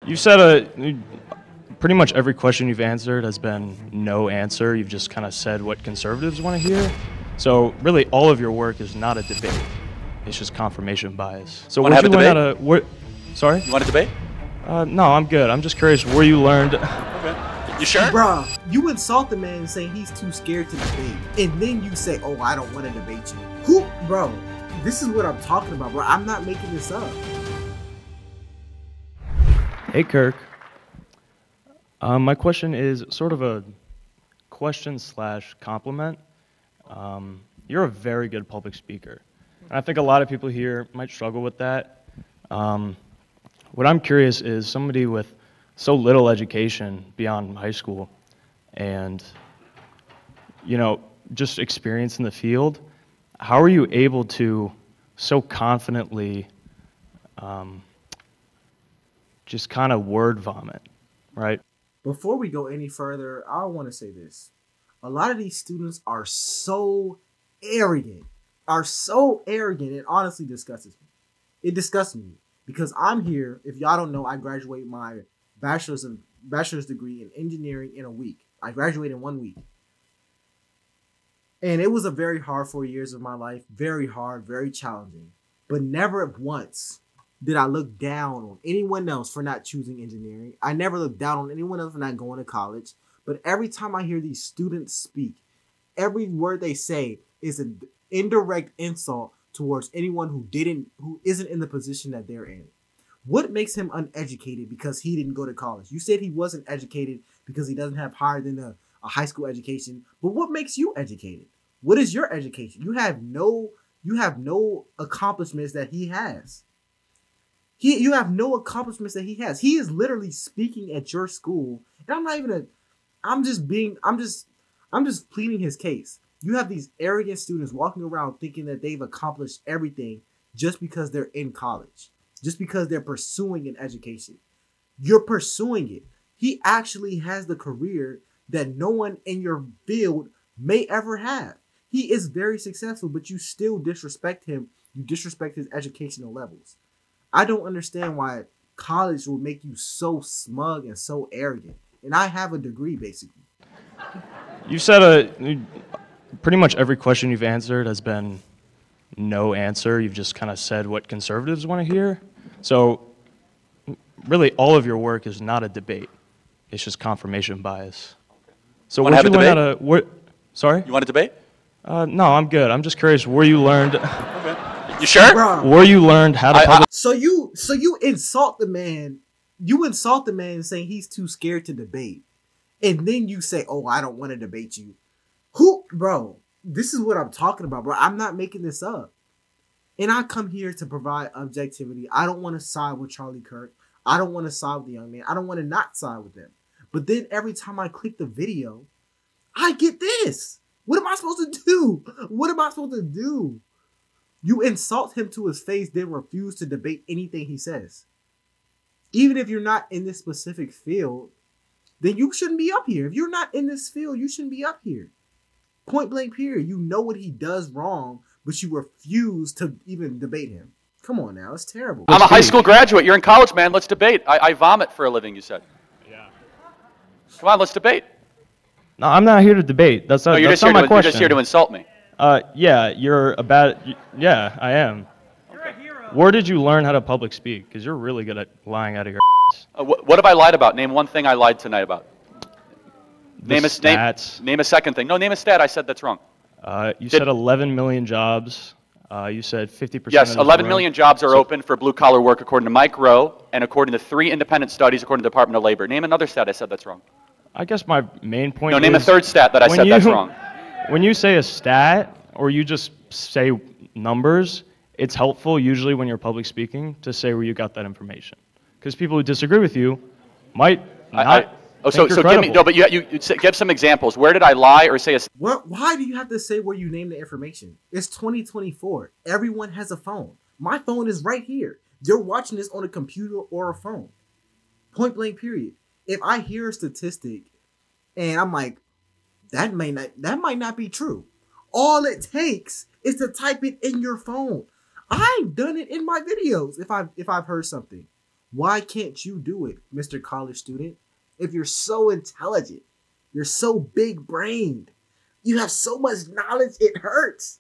You've said pretty much every question you've answered has been no answer. You've just kind of said what conservatives want to hear. So really, all of your work is not a debate. It's just confirmation bias. So want to have a debate? Sorry? You want a debate? No, I'm good. I'm just curious where you learned. Okay. You sure? Bruh, you insult the man saying he's too scared to debate, and then you say, "Oh, I don't want to debate you." Who, bro? This is what I'm talking about, bro. I'm not making this up. Hey, Kirk. My question is sort of a question / compliment. You're a very good public speaker. And I think a lot of people here might struggle with that. What I'm curious is somebody with so little education beyond high school and, you know, just experience in the field, how are you able to so confidently just kind of word vomit, right? Before we go any further, I want to say this. A lot of these students are so arrogant, it honestly disgusts me. It disgusts me because I'm here. If y'all don't know, I graduate my bachelor's degree in engineering in a week. I graduated in 1 week. And it was a very hard 4 years of my life. Very hard, very challenging. But never once did I look down on anyone else for not choosing engineering. I never looked down on anyone else for not going to college. But every time I hear these students speak, every word they say is an indirect insult towards anyone who isn't in the position that they're in. What makes him uneducated because he didn't go to college? You said he wasn't educated because he doesn't have higher than a high school education. But what makes you educated? What is your education? You have no accomplishments that he has. You have no accomplishments that he has. He is literally speaking at your school. And I'm just pleading his case. You have these arrogant students walking around thinking that they've accomplished everything just because they're in college, just because they're pursuing an education. You're pursuing it. He actually has the career that no one in your field may ever have. He is very successful, but you still disrespect him. You disrespect his educational levels. I don't understand why college will make you so smug and so arrogant. And I have a degree, basically. You've said pretty much every question you've answered has been no answer. You've just kind of said what conservatives want to hear. So really, all of your work is not a debate. It's just confirmation bias. So want to have a debate? Sorry? You want a debate? No, I'm good. I'm just curious where you learned. Okay. You sure? Bruh. Where you learned how to. So you insult the man. You insult the man saying he's too scared to debate, and then you say, "Oh, I don't want to debate you." Who, bro? This is what I'm talking about, bro. I'm not making this up. And I come here to provide objectivity. I don't want to side with Charlie Kirk. I don't want to side with the young man. I don't want to not side with them. But then every time I click the video, I get this. What am I supposed to do? What am I supposed to do? You insult him to his face, then refuse to debate anything he says. Even if you're not in this specific field, then you shouldn't be up here. If you're not in this field, you shouldn't be up here. Point blank period. You know what he does wrong, but you refuse to even debate him. Come on now, it's terrible. I'm a high school graduate. You're in college, man. Let's debate. I vomit for a living, you said. Yeah. Come on, let's debate. No, I'm not here to debate. That's not my question. You're just here to insult me. Yeah, yeah, I am. You're a hero. Where did you learn how to public speak? Because you're really good at lying out of your ass. What have I lied about? Name one thing I lied tonight about. Name a stats. Name a second thing. No, name a stat. I said that's wrong. You said 11 million jobs. You said 50%. Yes, 11 million jobs are open for blue-collar work according to Mike Rowe and according to 3 independent studies according to the Department of Labor. Name another stat. I said that's wrong. I guess my main point No, is... name a third stat that I said that's wrong. When you say a stat or you just say numbers, it's helpful usually when you're public speaking to say where you got that information. Because people who disagree with you might not so give me, no, but you give some examples. Where did I lie or say a... Why do you have to say where you name the information? It's 2024. Everyone has a phone. My phone is right here. You're watching this on a computer or a phone. Point blank period. If I hear a statistic and I'm like, that might not be true. All it takes is to type it in your phone. I've done it in my videos if I've heard something. Why can't you do it, Mr. College student? If you're so intelligent, you're so big-brained, you have so much knowledge, it hurts.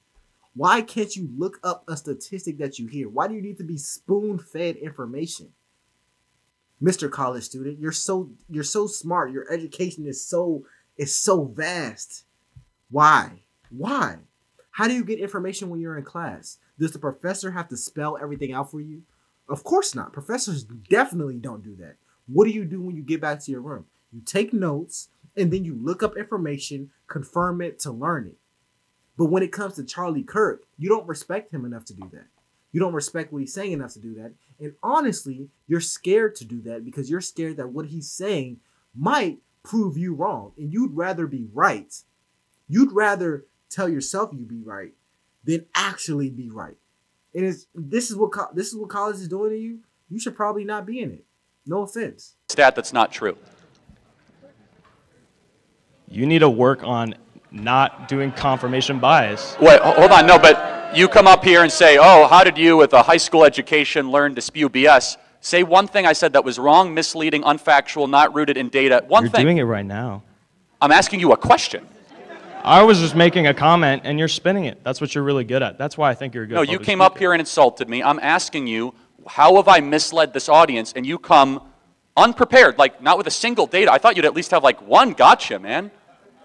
Why can't you look up a statistic that you hear? Why do you need to be spoon-fed information? Mr. College student, you're so smart. Your education is so vast. Why? Why? How do you get information when you're in class? Does the professor have to spell everything out for you? Of course not. Professors definitely don't do that. What do you do when you get back to your room? You take notes and then you look up information, confirm it to learn it. But when it comes to Charlie Kirk, you don't respect him enough to do that. You don't respect what he's saying enough to do that. And honestly, you're scared to do that because you're scared that what he's saying might prove you wrong. And you'd rather be right. You'd rather tell yourself you be right than actually be right. And this is what college is doing to you. You should probably not be in it. No offense. Stat that's not true. You need to work on not doing confirmation bias. Wait, hold on. No, but you come up here and say, oh, how did you with a high school education learn to spew BS? Say one thing I said that was wrong, misleading, unfactual, not rooted in data. One thing. You're doing it right now. I'm asking you a question. I was just making a comment, and you're spinning it. That's what you're really good at. That's why I think you're a good No, you public came speaker. up here and insulted me. I'm asking you, how have I misled this audience? And you come unprepared, like not with a single data. I thought you'd at least have like one gotcha, man.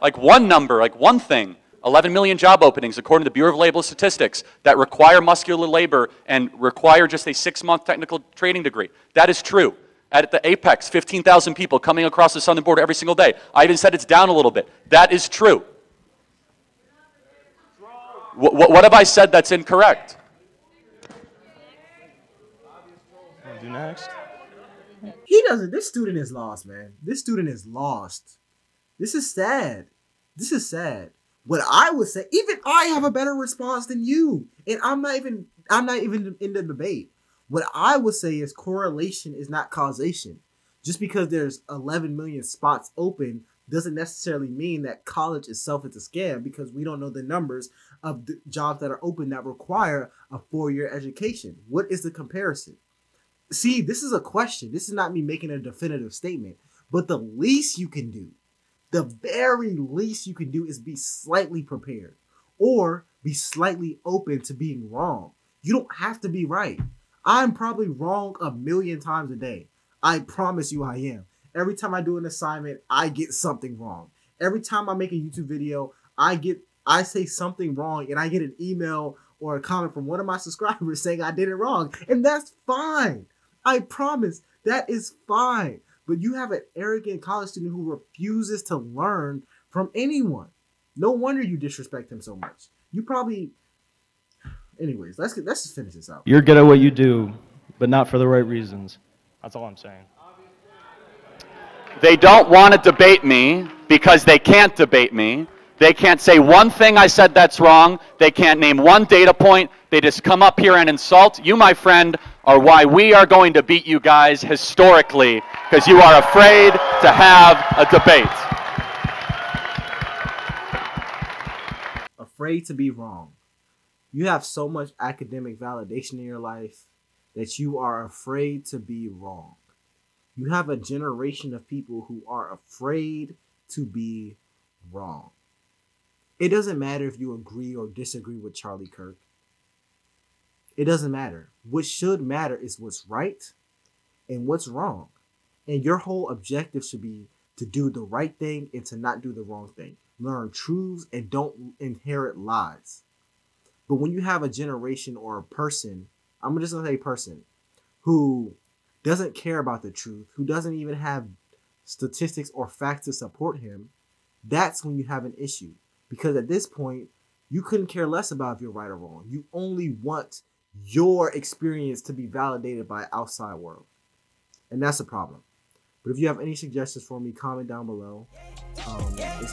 Like one number, like one thing. 11 million job openings, according to the Bureau of Labor Statistics, that require muscular labor and require just a 6-month technical training degree. That is true. At the apex, 15,000 people coming across the southern border every single day. I even said it's down a little bit. That is true. What have I said that's incorrect? Wanna do next? He doesn't. This student is lost, man. This student is lost. This is sad. This is sad. What I would say, even I have a better response than you, and I'm not even in the debate. What I would say is correlation is not causation. Just because there's 11 million spots open doesn't necessarily mean that college itself is a scam, because we don't know the numbers of the jobs that are open that require a 4-year education. What is the comparison? See, this is a question. This is not me making a definitive statement, but the least you can do, the very least you can do is be slightly prepared or be slightly open to being wrong. You don't have to be right. I'm probably wrong a million times a day. I promise you I am. Every time I do an assignment, I get something wrong. Every time I make a YouTube video, I say something wrong and I get an email or a comment from one of my subscribers saying I did it wrong. And that's fine. I promise that is fine. But you have an arrogant college student who refuses to learn from anyone. No wonder you disrespect him so much. You probably... Anyways, let's just finish this out. You're good at what you do, but not for the right reasons. That's all I'm saying. They don't want to debate me because they can't debate me. They can't say one thing I said that's wrong. They can't name one data point. They just come up here and insult. You, my friend, are why we are going to beat you guys historically, because you are afraid to have a debate. Afraid to be wrong. You have so much academic validation in your life that you are afraid to be wrong. You have a generation of people who are afraid to be wrong. It doesn't matter if you agree or disagree with Charlie Kirk. It doesn't matter. What should matter is what's right and what's wrong. And your whole objective should be to do the right thing and to not do the wrong thing. Learn truths and don't inherit lies. But when you have a generation or a person, I'm just going to say person, who doesn't care about the truth, who doesn't even have statistics or facts to support him, that's when you have an issue. Because at this point, you couldn't care less about if you're right or wrong. You only want your experience to be validated by outside world. And that's a problem. But if you have any suggestions for me, comment down below. It's